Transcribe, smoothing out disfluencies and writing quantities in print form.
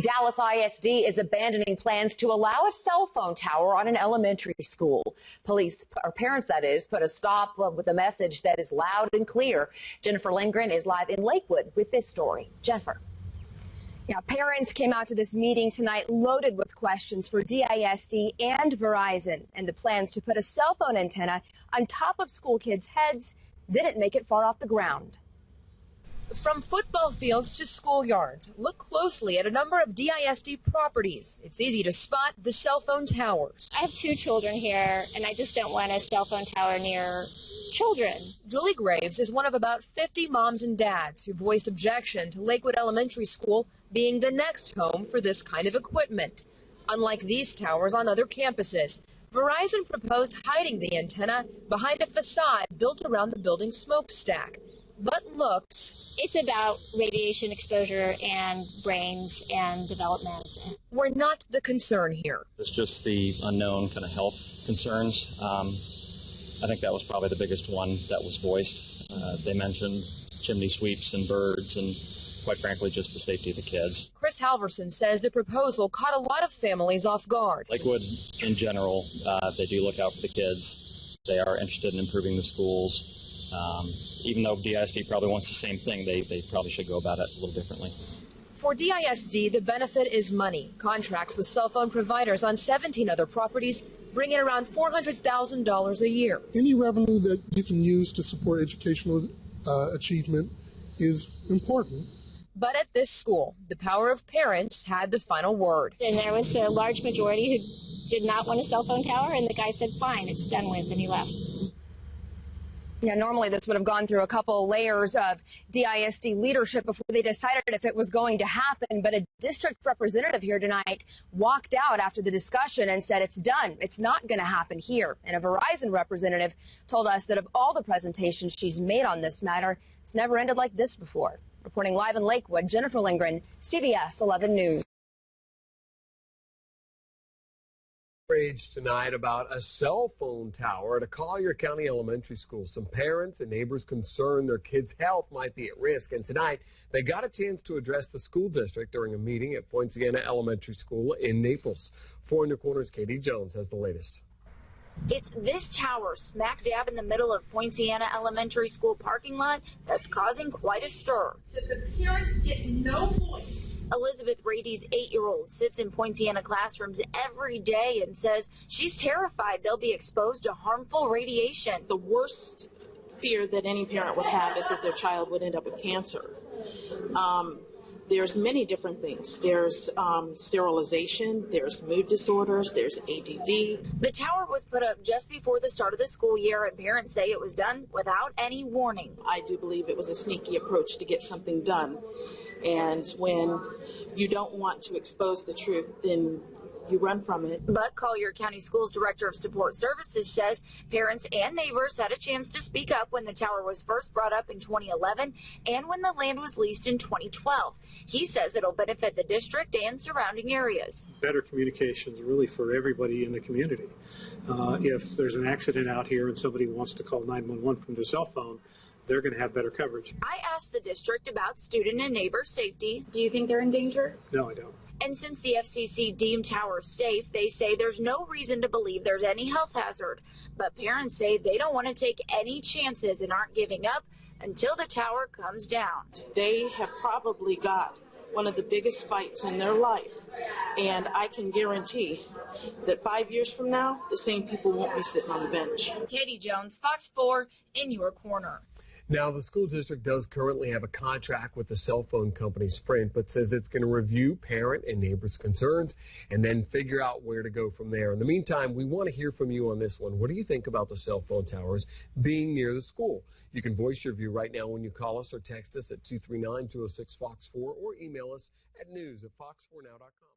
Dallas ISD is abandoning plans to allow a cell phone tower on an elementary school. Police, or parents that is, put a stop with a message that is loud and clear. Jennifer Lindgren is live in Lakewood with this story. Jennifer. Yeah, parents came out to this meeting tonight loaded with questions for DISD and Verizon, and the plans to put a cell phone antenna on top of school kids' heads didn't make it far off the ground. From football fields to schoolyards, look closely at a number of DISD properties. It's easy to spot the cell phone towers. I have 2 children here, and I just don't want a cell phone tower near children. Julie Graves is one of about 50 moms and dads who voiced objection to Lakewood Elementary School being the next home for this kind of equipment. Unlike these towers on other campuses, Verizon proposed hiding the antenna behind a facade built around the building's smokestack. But looks, it's about radiation exposure and brains and development. Were not the concern here. It's just the unknown kind of health concerns. I think that was probably the biggest one that was voiced. They mentioned chimney sweeps and birds and, quite frankly, just the safety of the kids. Chris Halverson says the proposal caught a lot of families off guard. Lakewood, in general, they do look out for the kids. They are interested in improving the schools. Even though DISD probably wants the same thing, they probably should go about it a little differently. For DISD, the benefit is money. Contracts with cell phone providers on 17 other properties bring in around $400,000 a year. Any revenue that you can use to support educational achievement is important. But at this school, the power of parents had the final word. And there was a large majority who did not want a cell phone tower, and the guy said, fine, it's done with, and he left. Yeah, normally this would have gone through a couple layers of DISD leadership before they decided if it was going to happen, but a district representative here tonight walked out after the discussion and said it's done. It's not going to happen here. And a Verizon representative told us that of all the presentations she's made on this matter, it's never ended like this before. Reporting live in Lakewood, Jennifer Lindgren, CBS 11 News. Outrage tonight about a cell phone tower at a Collier County elementary school. Some parents and neighbors concerned their kids' health might be at risk, and tonight they got a chance to address the school district during a meeting at Poinciana Elementary School in Naples. 4 in the Corner's Katie Jones has the latest. It's this tower smack dab in the middle of Poinciana Elementary School parking lot that's causing quite a stir. The parents get no voice. Elizabeth Rady's 8-year-old sits in Poinciana classrooms every day and says she's terrified they'll be exposed to harmful radiation. The worst fear that any parent would have is that their child would end up with cancer. There's many different things. There's sterilization, there's mood disorders, there's ADD. The tower was put up just before the start of the school year, and parents say it was done without any warning. I do believe it was a sneaky approach to get something done. And when you don't want to expose the truth, then you run from it. But Collier County Schools Director of Support Services says parents and neighbors had a chance to speak up when the tower was first brought up in 2011 and when the land was leased in 2012. He says it'll benefit the district and surrounding areas. Better communications really for everybody in the community. If there's an accident out here and somebody wants to call 911 from their cell phone, they're going to have better coverage. I asked the district about student and neighbor safety. Do you think they're in danger? No, I don't. And since the FCC deemed towers safe, they say there's no reason to believe there's any health hazard. But parents say they don't want to take any chances and aren't giving up until the tower comes down. They have probably got one of the biggest fights in their life. And I can guarantee that 5 years from now, the same people won't be sitting on the bench. Katie Jones, Fox 4, in your corner. Now, the school district does currently have a contract with the cell phone company Sprint, but says it's going to review parent and neighbors' concerns and then figure out where to go from there. In the meantime, we want to hear from you on this one. What do you think about the cell phone towers being near the school? You can voice your view right now when you call us or text us at 239-206-FOX4 or email us at news@fox4now.com.